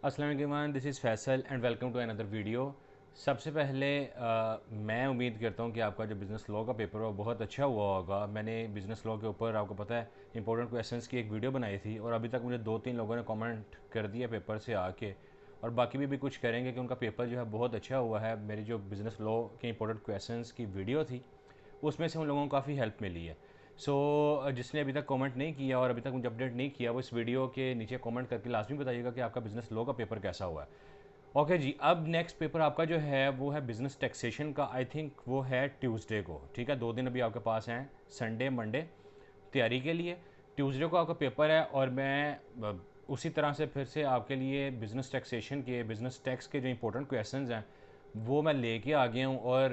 अस्सलाम वालेकुम, this is Faisal and welcome to another video. सबसे पहले मैं उम्मीद करता हूँ कि आपका जो बिज़नेस लॉ का पेपर हो बहुत अच्छा हुआ होगा। मैंने बिज़नेस लॉ के ऊपर आपको पता है इंपॉर्टेंट क्वेश्चंस की एक वीडियो बनाई थी और अभी तक मुझे 2-3 लोगों ने कमेंट कर दिया पेपर से आके, और बाकी भी कुछ करेंगे कि उनका पेपर जो है बहुत अच्छा हुआ है। मेरी जो बिज़नेस लॉ के इंपॉर्टेंट क्वेश्चंस की वीडियो थी उसमें से उन लोगों को काफ़ी हेल्प मिली है। जिसने अभी तक कमेंट नहीं किया और अभी तक मुझे अपडेट नहीं किया, वो इस वीडियो के नीचे कमेंट करके लाजमी बताइएगा कि आपका बिज़नेस लॉ का पेपर कैसा हुआ है। ओके जी, अब नेक्स्ट पेपर आपका जो है वो है बिज़नेस टैक्सेशन का। आई थिंक वो है ट्यूसडे को। ठीक है, 2 दिन अभी आपके पास हैं, संडे मंडे, तैयारी के लिए। ट्यूसडे को आपका पेपर है और मैं उसी तरह से फिर से आपके लिए बिज़नेस टैक्सेशन के, बिज़नेस टैक्स के जो इंपॉर्टेंट क्वेश्चंस हैं वो मैं लेके आ गया हूँ। और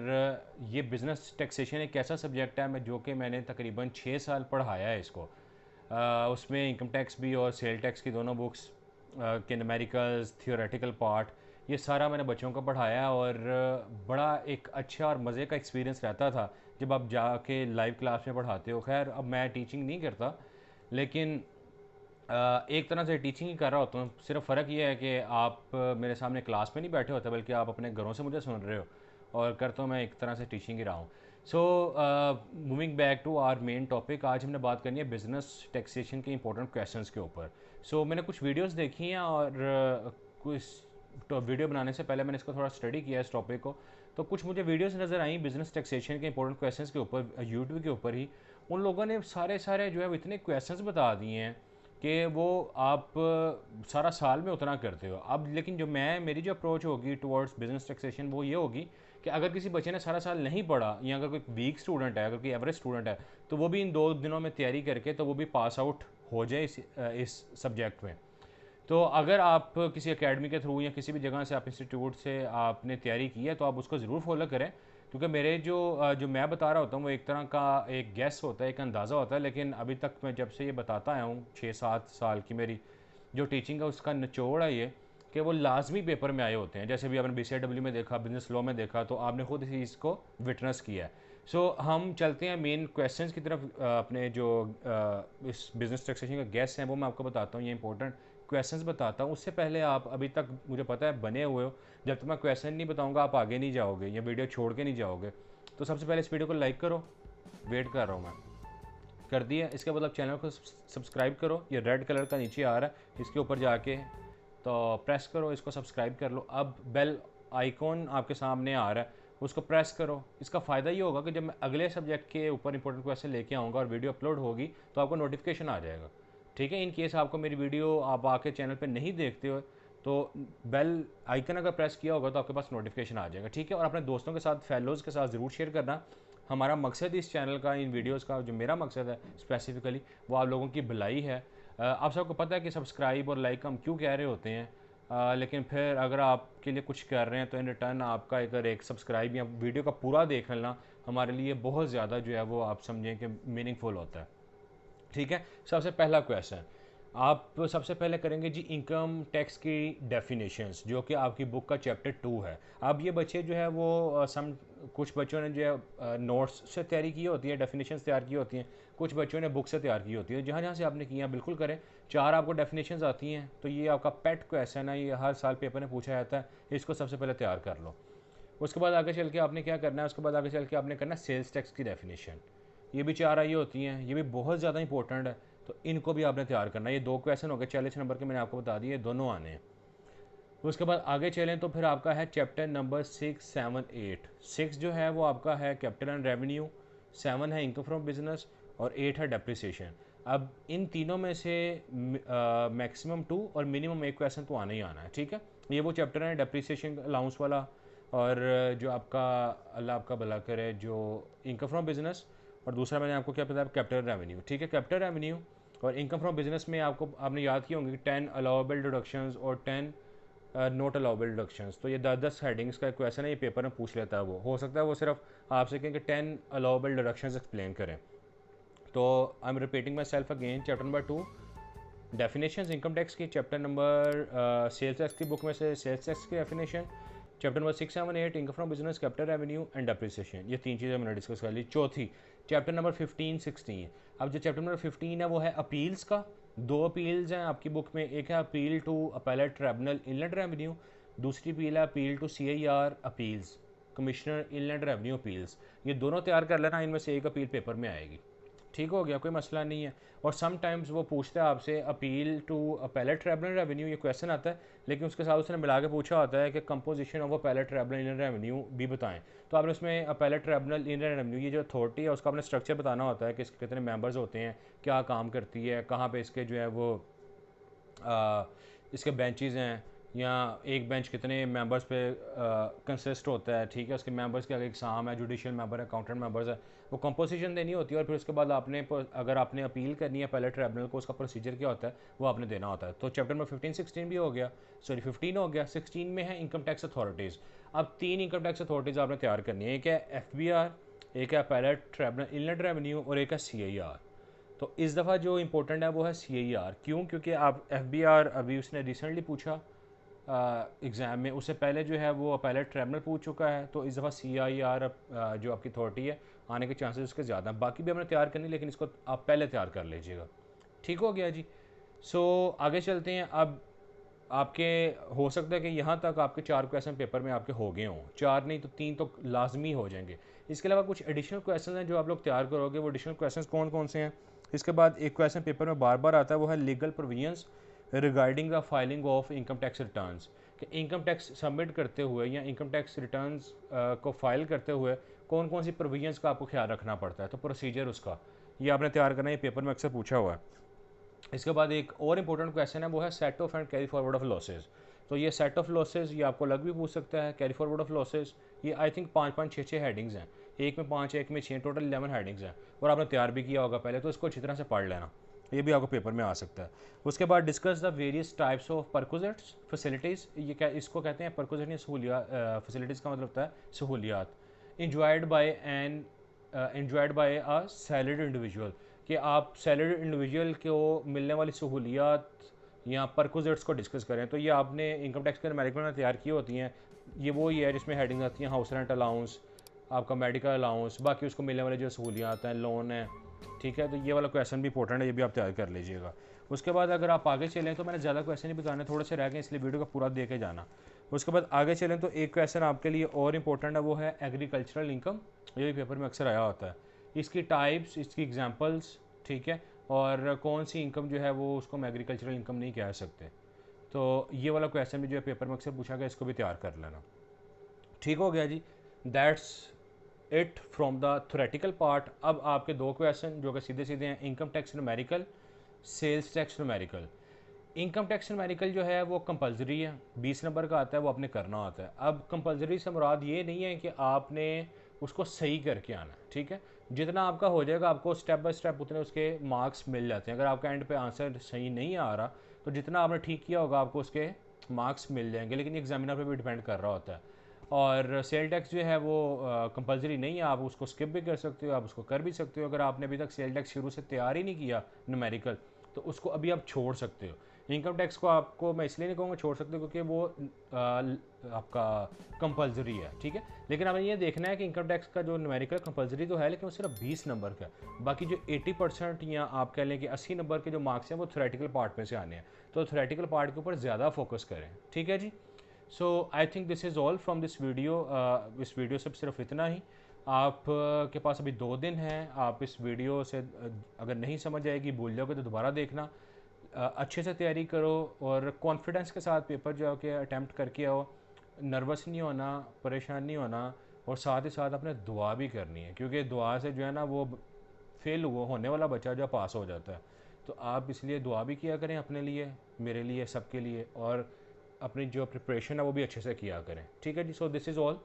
ये बिज़नेस टैक्सेशन एक ऐसा सब्जेक्ट है मैं जो कि मैंने तकरीबन 6 साल पढ़ाया है इसको। उसमें इनकम टैक्स भी और सेल टैक्स की दोनों बुक्स के न्यूमेरिकल्स, थियोरेटिकल पार्ट, ये सारा मैंने बच्चों को पढ़ाया। और बड़ा एक अच्छा और मज़े का एक्सपीरियंस रहता था जब आप जाके लाइव क्लास में पढ़ाते हो। खैर अब मैं टीचिंग नहीं करता, लेकिन एक तरह से टीचिंग ही कर रहा होता हूँ। सिर्फ फ़र्क ये है कि आप मेरे सामने क्लास में नहीं बैठे होते बल्कि आप अपने घरों से मुझे सुन रहे हो, और करता हूँ मैं एक तरह से टीचिंग ही रहा हूँ। Moving back to our main topic, आज हमने बात करनी है बिज़नेस टैक्सेशन के इंपॉर्टेंट क्वेश्चंस के ऊपर। मैंने कुछ वीडियोस देखी हैं और कुछ तो वीडियो बनाने से पहले मैंने इसको थोड़ा स्टडी किया इस टॉपिक को। तो कुछ मुझे वीडियोस नज़र आई बिज़नेस टैक्सेशन के इंपॉर्टेंट क्वेश्चंस के ऊपर, यूट्यूब के ऊपर ही। उन लोगों ने सारे सारे जो है वो इतने क्वेश्चंस बता दिए हैं कि वो आप सारा साल में उतना करते हो। अब लेकिन जो मैं मेरी जो अप्रोच होगी टुवर्ड्स बिजनेस टैक्सेशन वो ये होगी कि अगर किसी बच्चे ने सारा साल नहीं पढ़ा, या अगर कोई वीक स्टूडेंट है, अगर कोई एवरेज स्टूडेंट है, तो वो भी इन 2 दिनों में तैयारी करके तो वो भी पास आउट हो जाए इस सब्जेक्ट में। तो अगर आप किसी एकेडमी के थ्रू या किसी भी जगह से, आप इंस्टीट्यूट से आपने तैयारी की है, तो आप उसको ज़रूर फॉलो करें। क्योंकि मेरे जो मैं बता रहा होता हूँ वो एक तरह का एक गैस होता है, एक अंदाज़ा होता है। लेकिन अभी तक मैं जब से ये बताता आया हूँ, 6-7 साल की मेरी जो टीचिंग है उसका निचोड़ है ये कि वो लाजमी पेपर में आए होते हैं। जैसे भी आपने BCIW में देखा, बिजनेस लॉ में देखा, तो आपने खुद इस चीज़ को विटनेस किया है। हम चलते हैं मेन क्वेश्चंस की तरफ। अपने जो इस बिज़नेस टैक्सेशन का गैस हैं वो मैं आपको बताता हूँ, ये इंपॉर्टेंट क्वेश्चंस बताता हूँ। उससे पहले आप अभी तक मुझे पता है बने हुए हो, जब तक मैं क्वेश्चन नहीं बताऊँगा आप आगे नहीं जाओगे या वीडियो छोड़ के नहीं जाओगे। तो सबसे पहले इस वीडियो को लाइक करो, वेट कर रहा हूँ मैं। कर दिया, इसके बाद आप चैनल को सब्सक्राइब करो, ये रेड कलर का नीचे आ रहा है, इसके ऊपर जाके तो प्रेस करो, इसको सब्सक्राइब कर लो। अब बेल आइकॉन आपके सामने आ रहा है, उसको प्रेस करो। इसका फ़ायदा ये होगा कि जब मैं अगले सब्जेक्ट के ऊपर इंपॉर्टेंट क्वेश्चन लेके आऊँगा और वीडियो अपलोड होगी तो आपको नोटिफिकेशन आ जाएगा। ठीक है, इन केस आपको मेरी वीडियो आप आके चैनल पे नहीं देखते हो तो बेल आइकन अगर प्रेस किया होगा तो आपके पास नोटिफिकेशन आ जाएगा। ठीक है, और अपने दोस्तों के साथ, फैलोज़ के साथ ज़रूर शेयर करना। हमारा मकसद इस चैनल का, इन वीडियोस का, जो मेरा मकसद है स्पेसिफिकली, वो आप लोगों की भलाई है। आप सबको पता है कि सब्सक्राइब और लाइक हम क्यों कह रहे होते हैं, लेकिन फिर अगर आपके लिए कुछ कर रहे हैं तो इन रिटर्न आपका अगर एक सब्सक्राइब या वीडियो का पूरा देख लेना हमारे लिए बहुत ज़्यादा जो है वो आप समझें कि मीनिंगफुल होता है। ठीक है, सबसे पहला क्वेश्चन आप सबसे पहले करेंगे जी, इनकम टैक्स की डेफिनेशंस, जो कि आपकी बुक का चैप्टर 2 है। अब ये बच्चे जो है वो कुछ बच्चों ने जो है नोट्स से तैयारी की होती है, डेफिनेशंस तैयार की होती हैं, कुछ बच्चों ने बुक से तैयार की होती है। जहाँ जहाँ से आपने किया बिल्कुल करें। 4 आपको डेफिनेशंस आती हैं, तो ये आपका पेट क्वेश्चन है, ये हर साल पेपर में पूछा जाता है, इसको सबसे पहले तैयार कर लो। उसके बाद आगे चल के आपने क्या करना है, उसके बाद आगे चल के आपने करना है सेल्स टैक्स की डेफिनेशन। ये भी 4 आई होती हैं, ये भी बहुत ज़्यादा इंपॉर्टेंट है, तो इनको भी आपने तैयार करना है। ये 2 क्वेश्चन हो गए 40 नंबर के, मैंने आपको बता दिए, दोनों आने हैं। उसके बाद आगे चलें तो फिर आपका है चैप्टर नंबर 6, 7, 8। 6 जो है वो आपका है कैपिटल एंड रेवेन्यू, 7 है इनकम फ्रॉम बिजनेस, और 8 है डेप्रिसिएशन। अब इन तीनों में से मैक्सिमम 2 और मिनिमम 1 क्वेश्चन तो आना ही आना है। ठीक है, ये वो चैप्टर है डेप्रिसिएशन अलाउंस वाला, और जो आपका, अल्लाह आपका भला करे, जो इनकम फ्रॉम बिजनेस, और दूसरा मैंने आपको क्या बताया, कैपिटल रेवेन्यू। ठीक है, कैपिटल रेवेन्यू और इनकम फ्रॉम बिजनेस में आपको, आपने याद किए होंगे 10 अलाउेबल डिडक्शंस और 10 नॉट अलाउबल डिडक्शंस। तो ये 10-10 हेडिंग्स का क्वेश्चन है, ये पेपर में पूछ लेता है। वो हो सकता है वो सिर्फ आपसे कहें कि 10 अलाउबल डिडक्शंस एक्सप्लेन करें। तो I am repeating my self again, chapter number 2 definitions income tax की, चैप्टर नंबर सेल्स टैक्स की बुक में से सेल्स टैक्स की definition, chapter number 6, 7, 8 income from business, capital revenue and depreciation. ये 3 चीज़ें मैंने डिस्कस कर ली। चौथी, चैप्टर नंबर 15, 16। अब जो चैप्टर नंबर 15 है वो है अपील्स का, दो अपील्स हैं आपकी बुक में, एक है appeal to appellate tribunal inland revenue, दूसरी अपील है appeal to CIR appeals, commissioner inland revenue appeals. ये दोनों तैयार कर लेना, इनमें से एक अपील पेपर में आएगी। ठीक हो गया, कोई मसला नहीं है। और समटाइम्स वो पूछता है आपसे appeal to appellate tribunal revenue, ये क्वेश्चन आता है, लेकिन उसके साथ उसने मिला के पूछा होता है कि composition of appellate tribunal inland revenue भी बताएं। तो आपने उसमें अपेलेट ट्रिब्यूनल इनलैंड रेवेन्यू ये जो अथॉरिटी है उसका आपने स्ट्रक्चर बताना होता है कि इसके कितने मेंबर्स होते हैं, क्या काम करती है, कहाँ पे इसके जो है वो इसके बेंचेस हैं, या एक बेंच कितने मेंबर्स पे कंसिस्ट होता है। ठीक है, उसके मेंबर्स के आगे एग्ज़ाम है, जुडिशियल मेंबर है, अकाउंटेंट मेंबर्स है, वो कंपोजिशन देनी होती है। और फिर उसके बाद आपने अगर आपने अपील करनी है पहले ट्रिब्यूनल को, उसका प्रोसीजर क्या होता है वो आपने देना होता है। तो चैप्टर में 15-16 भी हो गया, सॉरी 15 हो गया। 16 में है इनकम टैक्स अथॉरिटीज़। अब 3 इनकम टैक्स अथॉरिटीज़ आपने तैयार करनी है, एक है FBR, एक है अपेलेट ट्रिब्यूनल इनलैंड रेवेन्यू, और एक है CIR। तो इस दफ़ा जो इम्पोर्टेंट है वो है CIR। क्यों? क्योंकि आप FBR अभी उसने रिसेंटली पूछा एग्ज़ाम में, उससे पहले जो है वो अपेलेट ट्रिब्यूनल पूछ चुका है। तो इस दफ़ा CIR जो आपकी अथॉरिटी है आने के चांसेस उसके ज़्यादा हैं। बाकी भी हमने तैयार करनी, लेकिन इसको आप पहले तैयार कर लीजिएगा। ठीक हो गया जी। आगे चलते हैं। अब आपके हो सकता है कि यहाँ तक आपके 4 क्वेश्चन पेपर में आपके हो गए हों, 4 नहीं तो 3 तो लाजमी हो जाएंगे। इसके अलावा कुछ एडिशनल क्वेश्चन हैं जो आप लोग तैयार करोगे। वो एडिशनल क्वेश्चन कौन कौन से हैं? इसके बाद एक क्वेश्चन पेपर में बार बार आता है, वो है legal provisions regarding the filing of income tax returns. कि इनकम टैक्स सबमिट करते हुए या इनकम टैक्स रिटर्न्स को फाइल करते हुए कौन कौन सी प्रोविजंस का आपको ख्याल रखना पड़ता है, तो प्रोसीजर उसका ये आपने तैयार करना है। ये पेपर में अक्सर पूछा हुआ है। इसके बाद एक और इम्पोर्टेंट क्वेश्चन है, वो है set of and carry forward of losses. तो ये सेट ऑफ लॉसेज ये आपको अलग भी पूछ सकता है, कैरी फॉरवर्ड ऑफ लॉसेज ये आई थिंक 5-5, 6-6 हेडिंग्स हैं, एक में 5 एक में 6, टोटल 11 हेडिंग्स हैं। और आपने तैयार भी किया होगा पहले, तो इसको अच्छी तरह से पढ़ लेना, ये भी आपको पेपर में आ सकता है। उसके बाद discuss the various types of perquisites facilities. ये क्या इसको कहते हैं? परकुजेट या सहूलियात। फैसिलिटीज़ का मतलब होता है सहूलियात। Enjoyed by a salaried individual, कि आप सैलरी इंडिविजुअल को मिलने वाली सहूलियात या परकुजेट्स को डिस्कस करें। तो ये आपने इनकम टैक्स के न्यूमेरिकल में तैयार की होती हैं। ये वो ही है जिसमें हेडिंग आती हैं हाउस रेंट अलाउंस, आपका मेडिकल अलाउंस, बाकी उसको मिलने वाली जो सहूलियात हैं, लोन है। ठीक है, तो ये वाला क्वेश्चन भी इंपॉर्टेंट है, ये भी आप तैयार कर लीजिएगा। उसके बाद अगर आप आगे चलें, तो मैंने ज़्यादा क्वेश्चन नहीं बताने, थोड़े से रह गए, इसलिए वीडियो को पूरा दे के जाना। उसके बाद आगे चलें तो एक क्वेश्चन आपके लिए और इंपॉर्टेंट है, वो है एग्रीकल्चरल इनकम। ये भी पेपर में अक्सर आया होता है। इसकी टाइप्स, इसकी एग्जांपल्स, ठीक है, और कौन सी इनकम जो है वो उसको हम एग्रीकल्चरल इनकम नहीं कह सकते। तो ये वाला क्वेश्चन भी जो है पेपर में अक्सर पूछा गया, इसको भी तैयार कर लेना। ठीक हो गया जी। That's it from the theoretical part. अब आपके 2 क्वेश्चन जो कि सीधे सीधे हैं, income tax numerical, sales tax numerical. Income tax numerical जो है वो कंपलसरी है, 20 नंबर का आता है, वो आपने करना होता है। अब कंपलसरी से मुराद ये नहीं है कि आपने उसको सही करके आना है। ठीक है, जितना आपका हो जाएगा आपको स्टेप बाय स्टेप उतने उसके मार्क्स मिल जाते हैं। अगर आपका एंड पे आंसर सही नहीं आ रहा, तो जितना आपने ठीक किया होगा आपको उसके मार्क्स मिल जाएंगे, लेकिन एग्जामिनर पे भी डिपेंड कर रहा होता है। और सेल टैक्स जो है वो कंपलसरी नहीं है, आप उसको स्किप भी कर सकते हो, आप उसको कर भी सकते हो। अगर आपने अभी तक सेल टैक्स शुरू से तैयार ही नहीं किया न्यूमेरिकल, तो उसको अभी आप छोड़ सकते हो। इनकम टैक्स को आपको मैं इसलिए नहीं कहूँगा छोड़ सकते क्योंकि वो आपका कंपलसरी है। ठीक है, लेकिन हमें ये देखना है कि इनकम टैक्स का जो न्यूमेरिकल कंपलसरी तो है, लेकिन वो सिर्फ 20 नंबर का है। बाकी जो 80% या आप कह लें कि 80 नंबर के जो मार्क्स हैं वो थ्योरेटिकल पार्ट में से आने हैं। तो थ्योरेटिकल पार्ट के ऊपर ज़्यादा फोकस करें। ठीक है जी। So I think this is all from this video. इस वीडियो से सिर्फ इतना ही। आप के पास अभी 2 दिन हैं, आप इस वीडियो से अगर नहीं समझ आएगी, भूल जाओगे, तो दोबारा देखना। अच्छे से तैयारी करो और कॉन्फिडेंस के साथ पेपर जो है कि अटैम्प्ट करके आओ। नर्वस नहीं होना, परेशान नहीं होना, और साथ ही साथ अपने दुआ भी करनी है, क्योंकि दुआ से जो है ना वो फेल हुआ होने वाला बच्चा जो पास हो जाता है। तो आप इसलिए दुआ भी किया करें अपने लिए, मेरे लिए, सबके लिए, और अपनी जो प्रिपरेशन है वो भी अच्छे से किया करें। ठीक है जी। So this is all.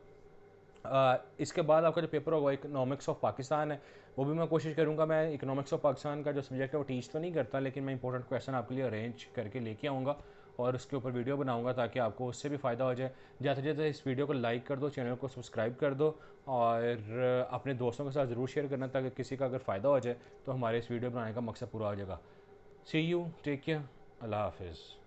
इसके बाद आपका जो पेपर होगा इकोनॉमिक्स ऑफ पाकिस्तान है, वो भी मैं कोशिश करूँगा। मैं इकोनॉमिक्स ऑफ पाकिस्तान का जो सब्जेक्ट है वो टीच तो नहीं करता, लेकिन मैं इंपॉर्टेंट क्वेश्चन आपके लिए अरेंज करके लेके आऊँगा और उसके ऊपर वीडियो बनाऊँगा, ताकि आपको उससे भी फ़ायदा हो जाए। ज़्यादा से ज़्यादा इस वीडियो को लाइक कर दो, चैनल को सब्सक्राइब कर दो, और अपने दोस्तों के साथ ज़रूर शेयर करना, ताकि किसी का अगर फ़ायदा हो जाए तो हमारे इस वीडियो बनाने का मकसद पूरा हो जाएगा। सी यू, टेक केयर, अल्लाह हाफिज़।